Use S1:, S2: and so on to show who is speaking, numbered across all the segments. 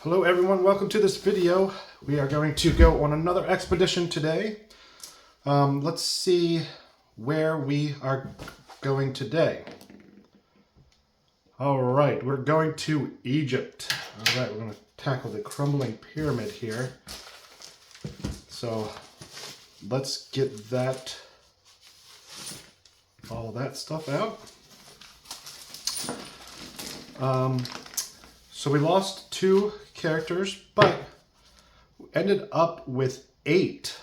S1: Hello everyone, welcome to this video. We are going to go on another expedition today. Let's see where we are going today. Alright, we're going to Egypt. Alright, we're going to tackle the crumbling pyramid here. So let's get all that stuff out. So we lost 2 characters, but ended up with 8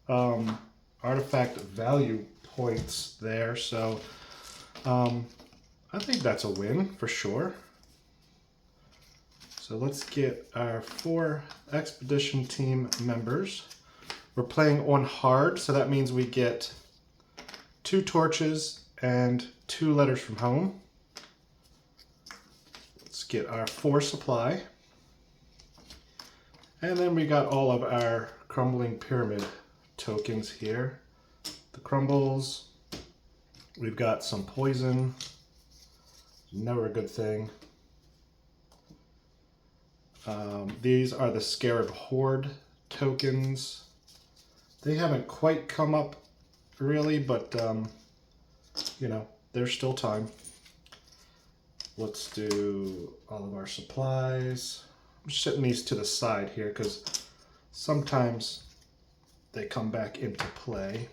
S1: artifact value points there. So I think that's a win for sure. So let's get our 4 expedition team members. We're playing on hard, so that means we get 2 torches and 2 letters from home. Let's get our 4 supply. And then we got all of our crumbling pyramid tokens here. The crumbles. We've got some poison. Never a good thing. These are the Scarab Horde tokens. They haven't quite come up really, but you know, there's still time. Let's do all of our supplies. I'm setting these to the side here because sometimes they come back into play.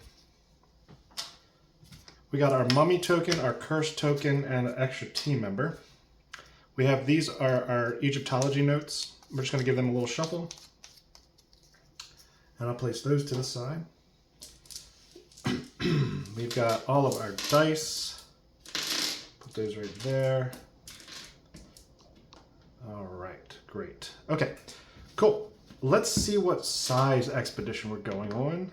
S1: We got our mummy token, our curse token, and an extra team member. We have these are our Egyptology notes. We're just going to give them a little shuffle. And I'll place those to the side. We've got all of our dice. Put those right there. All right, great. Okay, cool. Let's see what size expedition we're going on.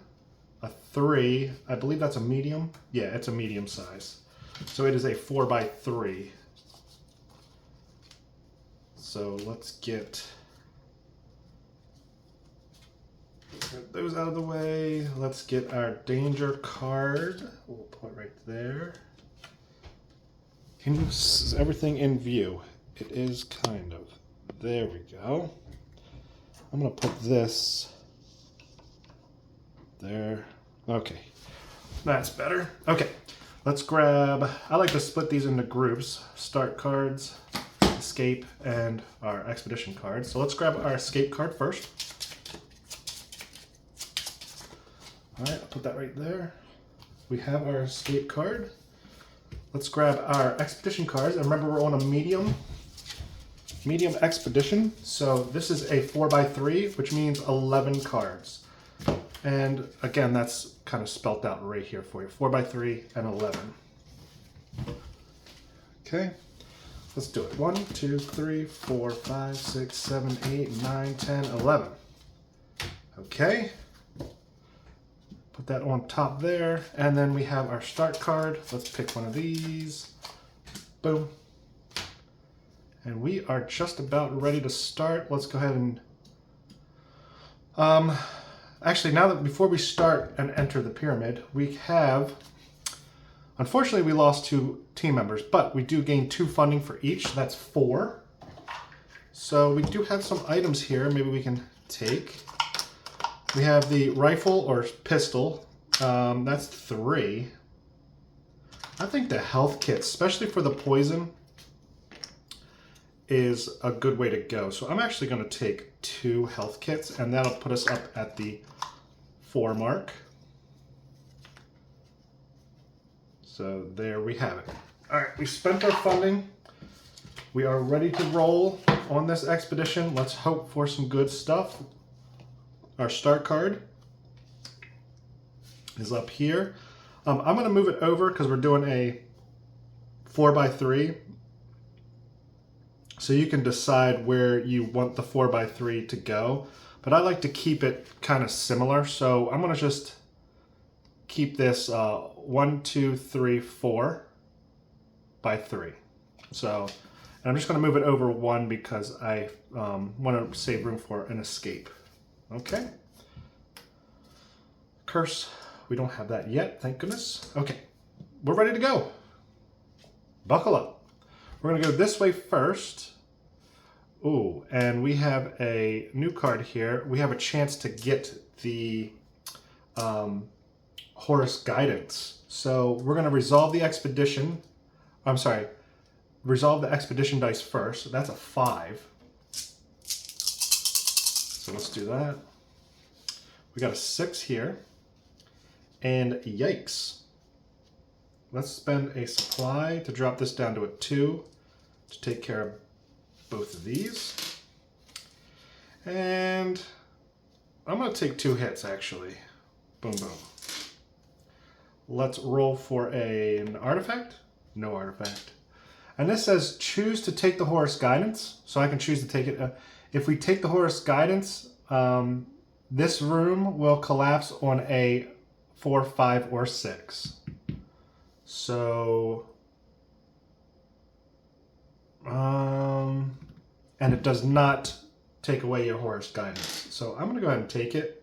S1: A 3, I believe that's a medium. Yeah, it's a medium size. So it is a 4x3. So let's get those out of the way. Let's get our danger card. We'll put it right there. Is everything in view? It is kind of. There we go. I'm going to put this there. Okay. That's better. Okay. Let's grab, I like to split these into groups. Start cards, escape, and our expedition cards. So let's grab our escape card first. All right, I'll put that right there. We have our escape card. Let's grab our expedition cards. And remember, we're on a medium expedition. So this is a 4x3, which means 11 cards. And again, that's kind of spelt out right here for you. 4x3 and 11. Okay, let's do it. 1, 2, 3, 4, 5, 6, 7, 8, 9, 10, 11. Okay. Put that on top there. And then we have our start card. Let's pick one of these. Boom. And we are just about ready to start. Let's go ahead and... actually, now that before we start and enter the pyramid, we have... Unfortunately, we lost 2 team members, but we do gain 2 funding for each. That's 4. So we do have some items here maybe we can take. We have the rifle or pistol. That's 3. I think the health kits, especially for the poison, is a good way to go. So I'm actually going to take 2 health kits, and that'll put us up at the 4 mark. So there we have it. All right, we spent our funding. We are ready to roll on this expedition. Let's hope for some good stuff. Our start card is up here. I'm going to move it over because we're doing a 4x3. So you can decide where you want the 4x3 to go. But I like to keep it kind of similar. So I'm going to just keep this 1, 2, 3, 4 by 3. So, and I'm just going to move it over 1 because I want to save room for an escape. Okay. Curse. We don't have that yet, thank goodness. Okay, we're ready to go. Buckle up. We're going to go this way first. Ooh, and we have a new card here. We have a chance to get the Horus Guidance. So we're going to resolve the expedition. I'm sorry, resolve the expedition dice first. So that's a 5. So let's do that. We got a 6 here. And yikes. Let's spend a supply to drop this down to a 2 to take care of both of these. And I'm going to take 2 hits, actually. Boom, boom. Let's roll for an artifact. No artifact. And this says choose to take the Horus Guidance. So I can choose to take it. If we take the Horus Guidance, this room will collapse on a 4, 5, or 6. So, and it does not take away your Horus Guidance. So I'm going to go ahead and take it,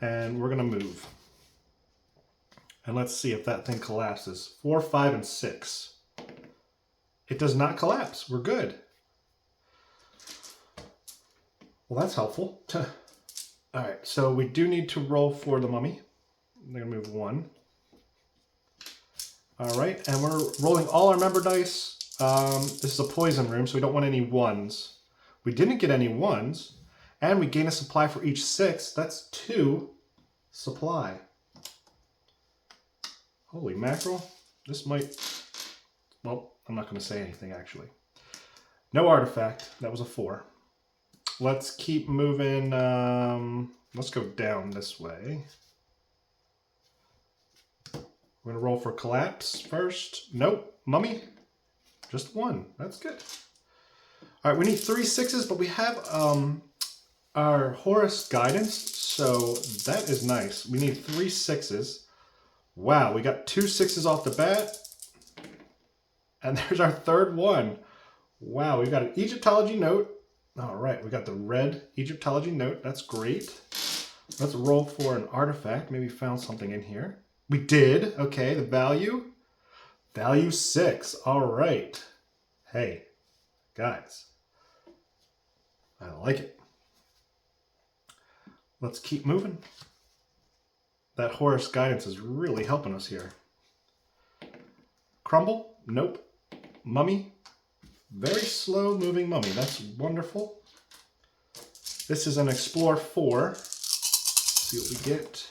S1: and we're going to move. And let's see if that thing collapses. 4, 5, and 6. It does not collapse. We're good. Well, that's helpful. All right, so we do need to roll for the mummy. I'm going to move 1. All right, and we're rolling all our member dice. This is a poison room, so we don't want any 1s. We didn't get any 1s, and we gain a supply for each 6. That's 2 supply. Holy mackerel. This might... Well, I'm not going to say anything, actually. No artifact. That was a 4. Let's keep moving. Let's go down this way. We're going to roll for collapse first. Nope. Mummy. Just 1. That's good. All right, we need 3 6s, but we have our Horus Guidance, so that is nice. We need 3 6s. Wow, we got 2 6s off the bat. And there's our 3rd one. Wow, we've got an Egyptology note. All right, we got the red Egyptology note. That's great. Let's roll for an artifact. Maybe we found something in here. We did. Okay, the value. Value 6. All right. Hey, guys. I like it. Let's keep moving. That Horus Guidance is really helping us here. Crumble? Nope. Mummy? Very slow moving mummy. That's wonderful. This is an Explore 4. Let's see what we get.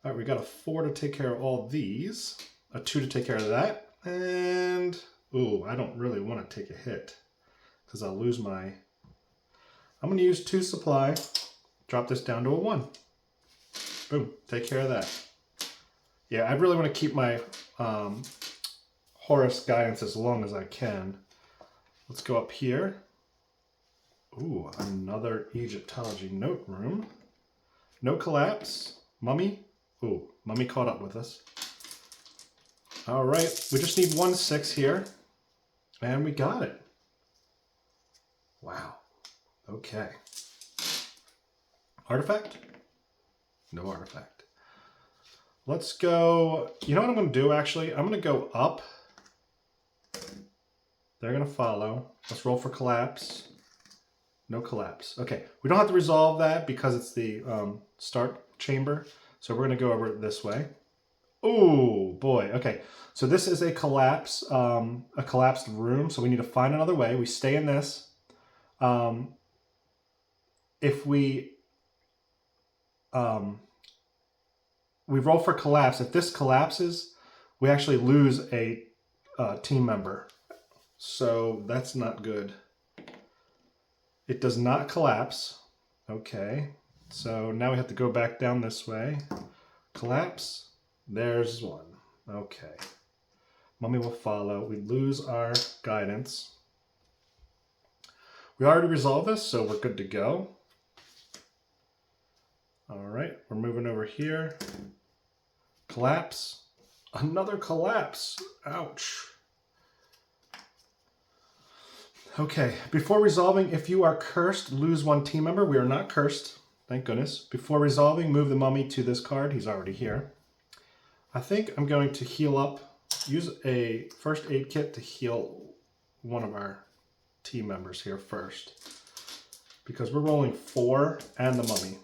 S1: All right, we got a 4 to take care of all these. A 2 to take care of that. And, ooh, I don't really want to take a hit because I'll lose my... I'm going to use 2 supply. Drop this down to a 1. Boom, take care of that. Yeah, I really want to keep my Horus Guidance as long as I can. Let's go up here. Ooh, another Egyptology note room. No collapse. Mummy. Ooh, mummy caught up with us. All right, we just need 1 6 here. And we got it. Wow. Okay. Artifact? No artifact. Let's go... You know what I'm going to do, actually? I'm going to go up. They're going to follow. Let's roll for collapse. No collapse. Okay, we don't have to resolve that because it's the start chamber. So we're going to go over it this way. Oh, boy. Okay, so this is a collapsed room. So we need to find another way. We stay in this. If we roll for collapse. If this collapses, we actually lose a team member. So that's not good. It does not collapse. Okay. So now we have to go back down this way. Collapse. There's 1. Okay. Mummy will follow. We lose our guidance. We already resolved this, so we're good to go. All right, we're moving over here. Collapse. Another collapse. Ouch. Okay, before resolving, if you are cursed, lose 1 team member. We are not cursed, thank goodness. Before resolving, move the mummy to this card. He's already here. I think I'm going to heal up, use a first aid kit to heal one of our team members here first, because we're rolling 4 and the mummy.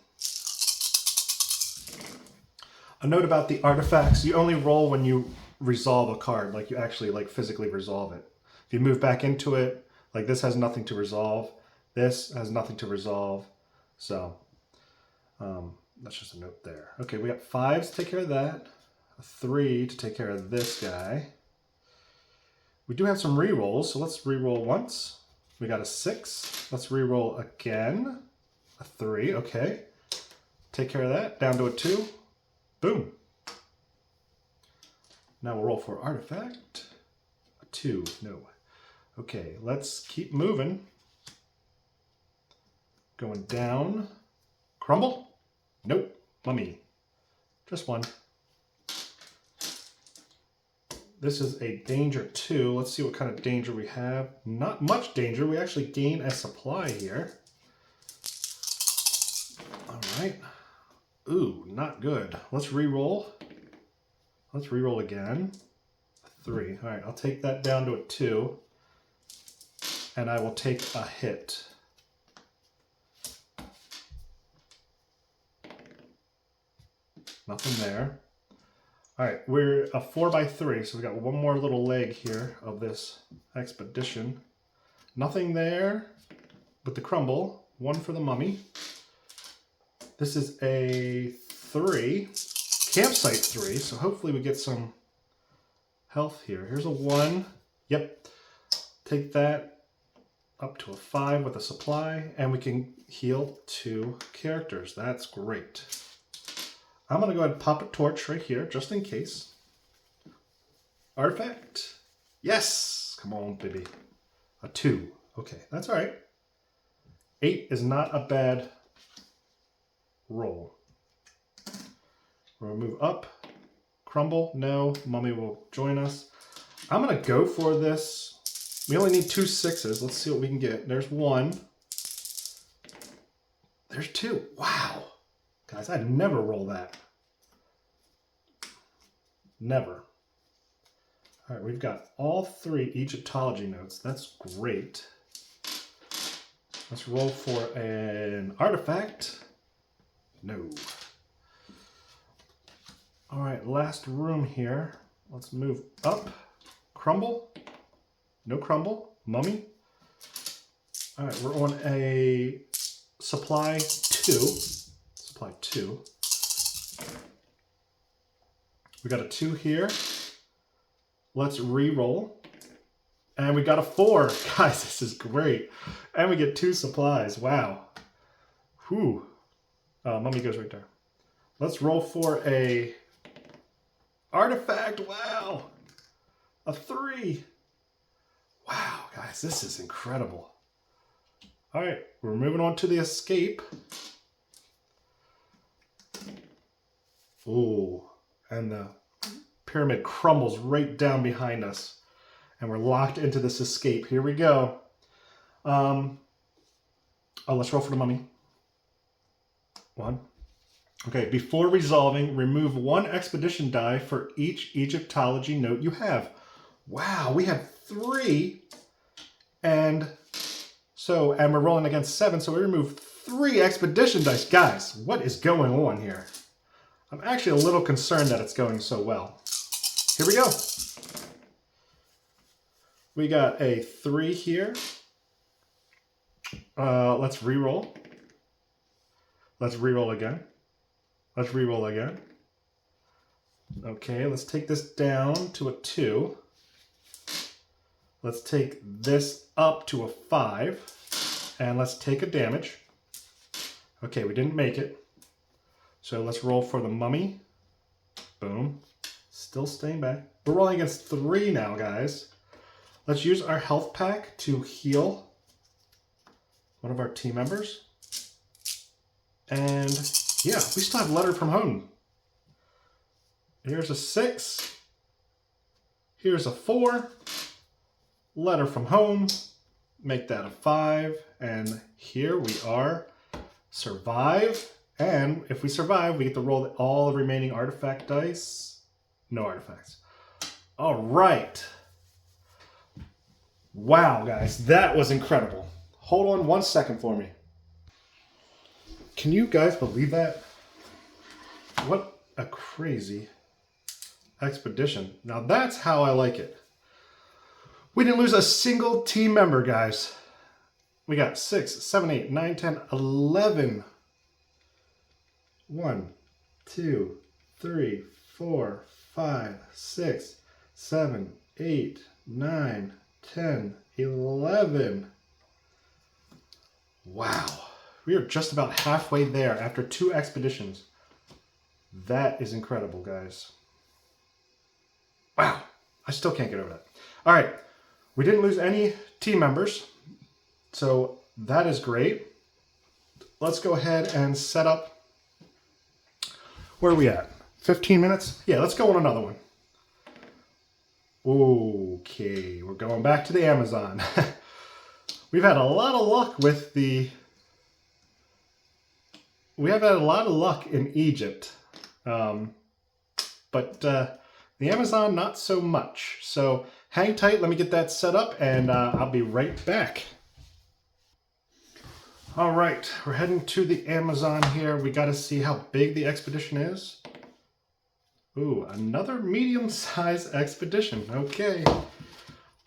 S1: A note about the artifacts: you only roll when you resolve a card, like you actually like physically resolve it. If you move back into it, like this has nothing to resolve, this has nothing to resolve. So that's just a note there. Okay, we got 5s to take care of that, a 3 to take care of this guy. We do have some re-rolls, so let's re-roll once. We got a 6. Let's re-roll again. A 3, okay. Take care of that, down to a 2. Boom. Now we'll roll for artifact. A 2, no. Okay, let's keep moving. Going down. Crumble? Nope. Mummy. Just 1. This is a danger 2. Let's see what kind of danger we have. Not much danger. We actually gain a supply here. All right. Ooh, not good. Let's re-roll. Let's re-roll again. 3. All right, I'll take that down to a 2. And I will take a hit. Nothing there. All right, we're a 4x3, so we got one more little leg here of this expedition. Nothing there but the crumble. 1 for the mummy. This is a 3, campsite 3, so hopefully we get some health here. Here's a 1. Yep. Take that up to a 5 with a supply, and we can heal 2 characters. That's great. I'm going to go ahead and pop a torch right here, just in case. Artifact. Yes! Come on, baby. A 2. Okay, that's all right. 8 is not a bad roll. We'll move up. Crumble. No. Mummy will join us. I'm going to go for this. We only need 2 6s. Let's see what we can get. There's 1. There's 2. Wow. Guys, I'd never roll that. Never. All right, we've got all 3 Egyptology notes. That's great. Let's roll for an artifact. No. All right, last room here. Let's move up. Crumble. No crumble. Mummy. All right, we're on a supply 2. Supply 2. We got a 2 here. Let's re-roll. And we got a 4. Guys, this is great. And we get 2 supplies. Wow. Whew. Mummy goes right there. Let's roll for a artifact. Wow. A 3. Wow, guys, this is incredible. All right, we're moving on to the escape. Ooh, and the pyramid crumbles right down behind us. And we're locked into this escape. Here we go. Oh, let's roll for the mummy. 1. Okay, before resolving, remove 1 expedition die for each Egyptology note you have. Wow, we have 3. And we're rolling against 7, so we remove 3 expedition dice. Guys, what is going on here? I'm actually a little concerned that it's going so well. Here we go. We got a 3 here. Let's re-roll. Let's re-roll again. Let's re-roll again. Okay, let's take this down to a 2. Let's take this up to a 5. And let's take a damage. Okay, we didn't make it. So let's roll for the mummy. Boom. Still staying back. We're rolling against 3 now, guys. Let's use our health pack to heal one of our team members. And yeah, we still have letter from home. Here's a 6. Here's a 4. Letter from home. Make that a 5. And here we are. Survive. And if we survive, we get to roll all the remaining artifact dice. No artifacts. All right. Wow, guys, that was incredible. Hold on 1 second for me. Can you guys believe that? What a crazy expedition. Now that's how I like it. We didn't lose a single team member, guys. We got 6, 7, 8, 9, 10, 11. 1, 2, 3, 4, 5, 6, 7, 8, 9, 10, 11. Wow. We are just about halfway there after 2 expeditions. That is incredible, guys. Wow. I still can't get over that. All right. We didn't lose any team members, so that is great. Let's go ahead and set up. Where are we at? 15 minutes? Yeah, let's go on another one. Okay, we're going back to the Amazon. We've had a lot of luck with the... We have had a lot of luck in Egypt. But the Amazon, not so much. So hang tight, let me get that set up, and I'll be right back. All right, we're heading to the Amazon here. We got to see how big the expedition is. Ooh, another medium-sized expedition. Okay,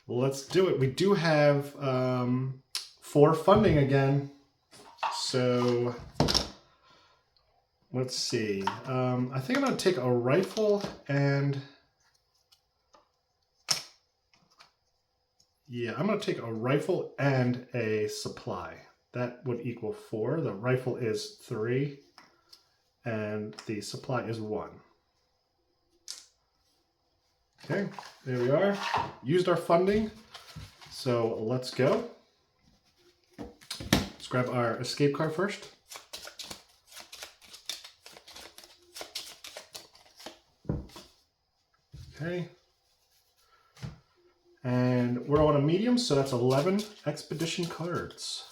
S1: let's do it. We do have 4 funding again. So let's see. I think I'm going to take a rifle and... Yeah, I'm going to take a rifle and a supply. That would equal 4. The rifle is 3, and the supply is 1. Okay, there we are. Used our funding, so let's go. Let's grab our escape card first. Okay. And we're on a medium, so that's 11 expedition cards.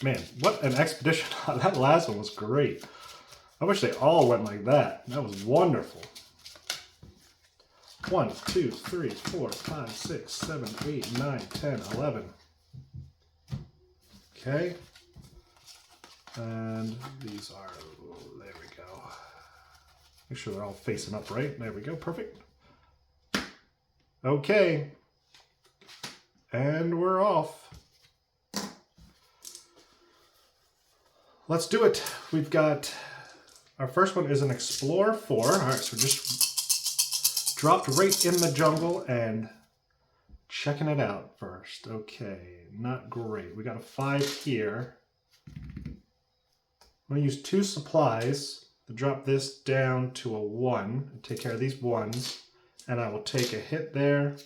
S1: Man, what an expedition. That last one was great. I wish they all went like that. That was wonderful. 1, 2, 3, 4, 5, 6, 7, 8, 9, 10, 11. Okay. And these are, there we go. Make sure they're all facing up right. There we go, perfect. Okay. And we're off. Let's do it. We've got, our first one is an Explorer 4. All right, so just dropped right in the jungle and checking it out first. Okay, not great. We got a 5 here. I'm gonna use 2 supplies to drop this down to a 1 and take care of these 1s. And I will take a hit there.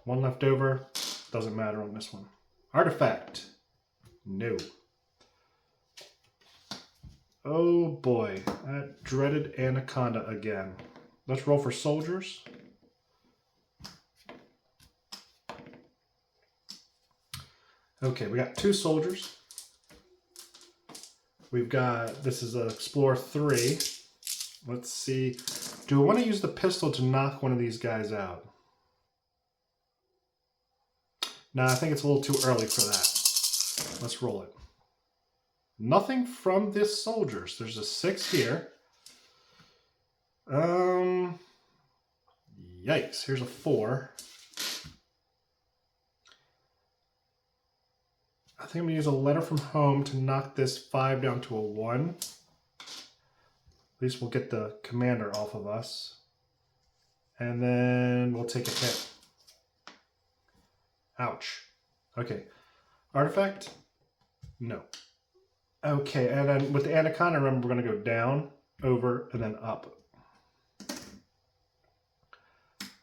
S1: 1 left over, doesn't matter on this one. Artifact, no. Oh boy, that dreaded anaconda again. Let's roll for soldiers. Okay, we got 2 soldiers. We've got, this is an Explorer 3. Let's see, do I want to use the pistol to knock one of these guys out? Nah, I think it's a little too early for that. Let's roll it. Nothing from this soldiers. There's a 6 here. Yikes, here's a 4. I think I'm gonna use a letter from home to knock this 5 down to a 1. At least we'll get the commander off of us. And then we'll take a hit. Ouch. Okay. Artifact? No. Okay, and then with the anaconda, remember we're going to go down, over, and then up.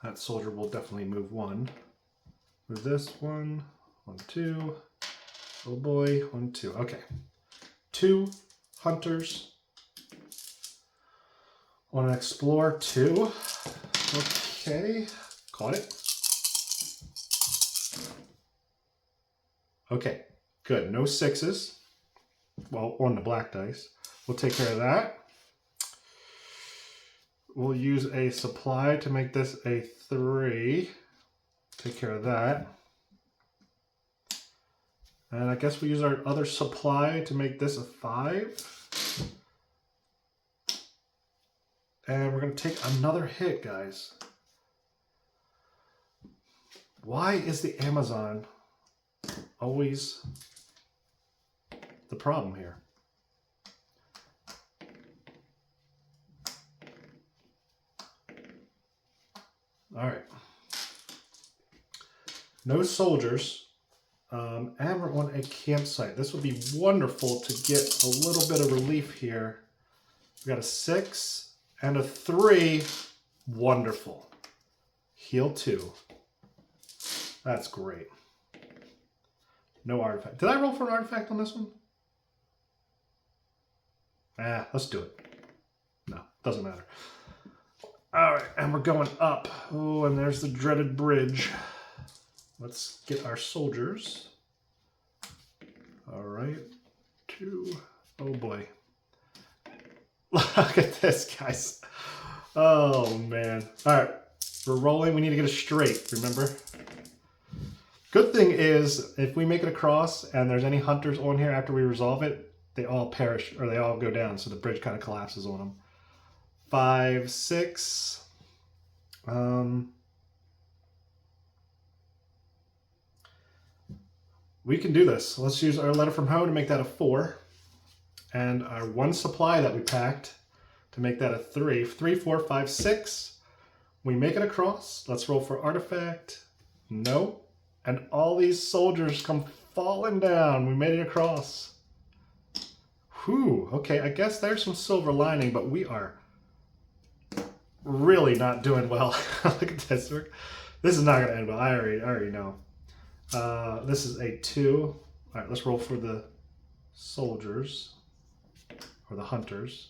S1: That soldier will definitely move 1. Move this 1, 1, 2. Oh boy, 1, 2. Okay. 2 hunters on an Explorer 2. Okay, caught it. Okay, good. No 6s. Well, on the black dice. We'll take care of that. We'll use a supply to make this a 3. Take care of that. And I guess we use our other supply to make this a 5. And we're going to take another hit, guys. Why is the Amazon always the problem here? All right. No soldiers. And we're on a campsite. This would be wonderful to get a little bit of relief here. We got a 6 and a 3. Wonderful. Heal 2. That's great. No artifact. Did I roll for an artifact on this one? Let's do it. No, doesn't matter. All right, and we're going up. Oh, and there's the dreaded bridge. Let's get our soldiers. All right, 2. Oh boy. Look at this, guys. Oh man. All right, we're rolling. We need to get it straight, remember? Good thing is, if we make it across and there's any hunters on here after we resolve it, they all perish, or they all go down, so the bridge kind of collapses on them. 5, 6. We can do this. Let's use our letter from home to make that a 4. And our 1 supply that we packed to make that a 3. 3, 4, 5, 6. We make it across. Let's roll for artifact. No. And all these soldiers come falling down. We made it across. Whew. Okay, I guess there's some silver lining, but we are really not doing well. Look at this. This is not going to end well. I already know. This is a 2. All right, let's roll for the soldiers, or the hunters.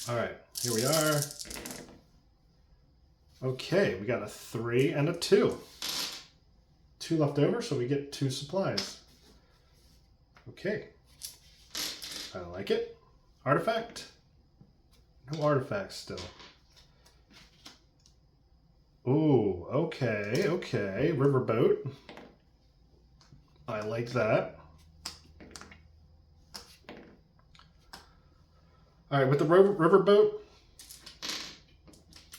S1: All right, here we are. Okay, we got a 3 and a 2. 2 left over, so we get 2 supplies. Okay. I like it. Artifact? No artifacts still. Ooh, okay, okay. Riverboat. I like that. All right, with the riverboat,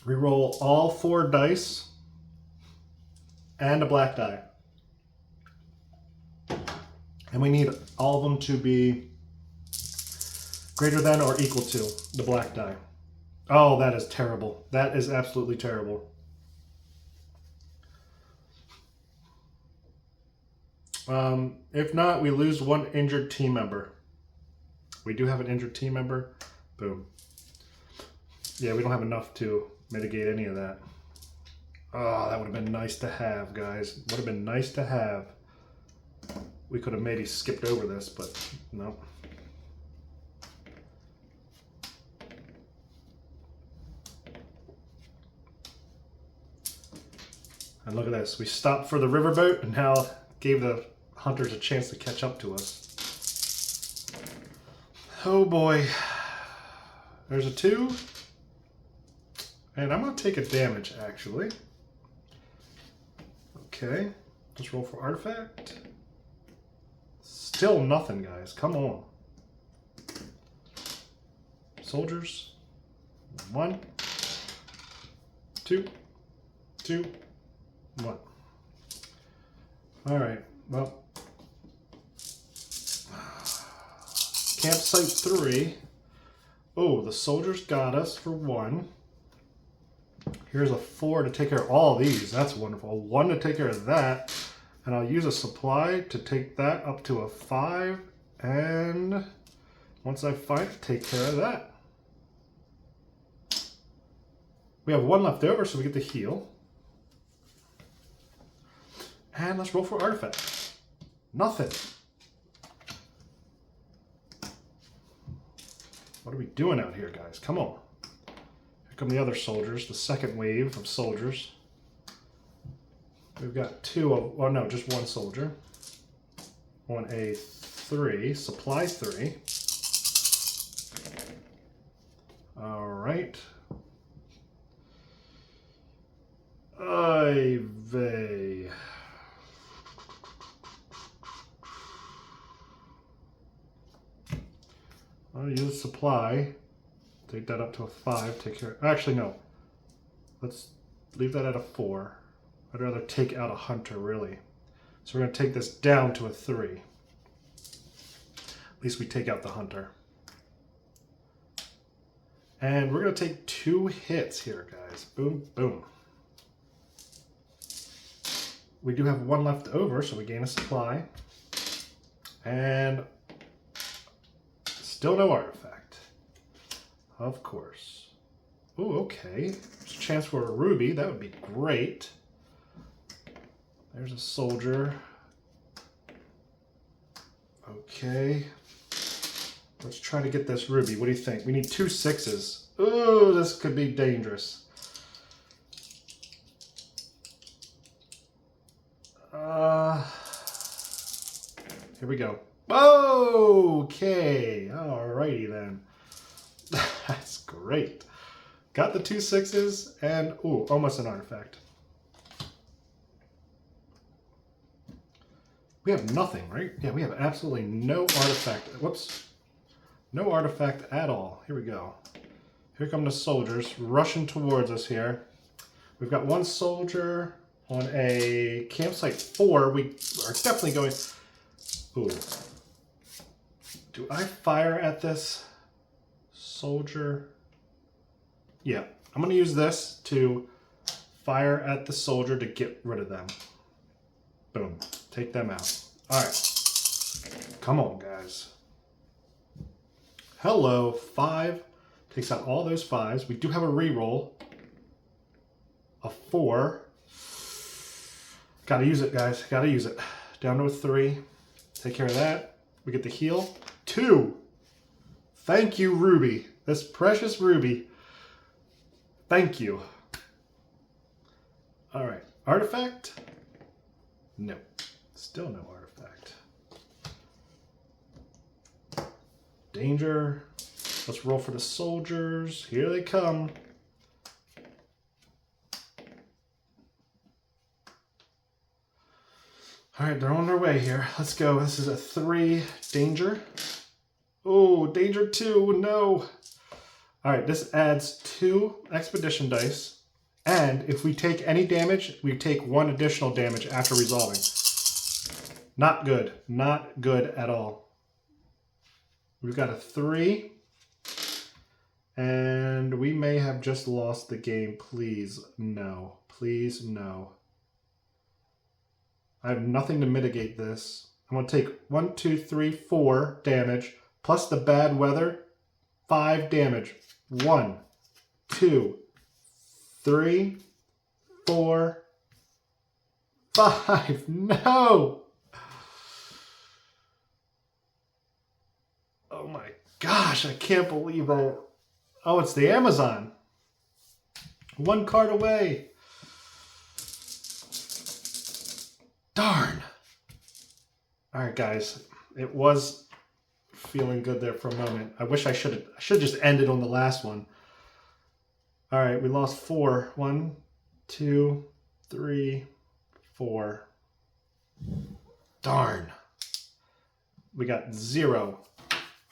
S1: we roll all 4 dice and a black die. And we need all of them to be greater than or equal to the black die. Oh, that is terrible. That is absolutely terrible. If not, we lose 1 injured team member. We do have an injured team member. Boom. Yeah, we don't have enough to mitigate any of that. Oh, that would have been nice to have, guys. Would have been nice to have. We could have maybe skipped over this, but no. And look at this. We stopped for the riverboat and now gave the hunters a chance to catch up to us. Oh boy. There's a 2. And I'm going to take a damage, actually. Okay. Let's roll for artifact. Still nothing, guys. Come on. Soldiers. 1, 2, 2, 1. All right. Well. Campsite 3. Oh, the soldiers got us for 1. Here's a 4 to take care of all these. That's wonderful. A 1 to take care of that. And I'll use a supply to take that up to a 5. And once I find it, take care of that. We have 1 left over, so we get to heal. And let's roll for artifact. Nothing. What are we doing out here, guys? Come on. Here come the other soldiers, the second wave of soldiers. We've got 2 of, well, no, just 1 soldier on a 3, supply 3. All right. Ay vey. I'll use supply. Take that up to a 5. Take care. Actually, no. Let's leave that at a 4. I'd rather take out a hunter, really. So we're going to take this down to a 3. At least we take out the hunter. And we're going to take 2 hits here, guys. Boom, boom. We do have 1 left over, so we gain a supply. And still no artifact. Of course. Oh, okay. There's a chance for a ruby. That would be great. There's a soldier. Okay. Let's try to get this ruby. What do you think? We need 2 6s. Oh, this could be dangerous. Here we go. Okay. Alrighty then. That's great. Got the 2 6s and, ooh, almost an artifact. We have nothing, right? Yeah, we have absolutely no artifact. Whoops. No artifact at all. Here we go. Here come the soldiers rushing towards us here. We've got 1 soldier on a campsite 4. We are definitely going... Ooh. Do I fire at this soldier? Yeah. I'm going to use this to fire at the soldier to get rid of them. Boom. Take them out. All right. Come on, guys. Hello. 5. Takes out all those 5s. We do have a reroll. A 4. Gotta use it, guys. Gotta use it. Down to a 3. Take care of that. We get the heal. 2. Thank you, Ruby. This precious Ruby. Thank you. All right. Artifact? No. Still no artifact. Danger. Let's roll for the soldiers. Here they come. All right, they're on their way here. Let's go. This is a 3. Danger. Oh, danger 2. No. All right, this adds 2 expedition dice. And if we take any damage, we take 1 additional damage after resolving. Not good. Not good at all. We've got a 3. And we may have just lost the game. Please, no. Please, no. I have nothing to mitigate this. I'm going to take 1, 2, 3, 4 damage, plus the bad weather, 5 damage. 1, 2, 3, 4, 5. No! Oh my gosh, I can't believe that. Oh, it's the Amazon. 1 card away. Darn. All right, guys. It was feeling good there for a moment. I wish I should have just ended on the last one. All right, we lost 4. 1, 2, 3, 4. Darn. We got 0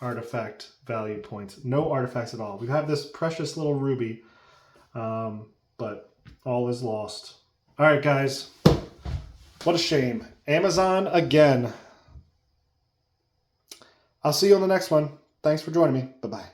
S1: artifact value points. No artifacts at all. We have this precious little ruby, but all is lost. All right, guys. What a shame. Amazon again. I'll see you on the next one. Thanks for joining me. Bye-bye.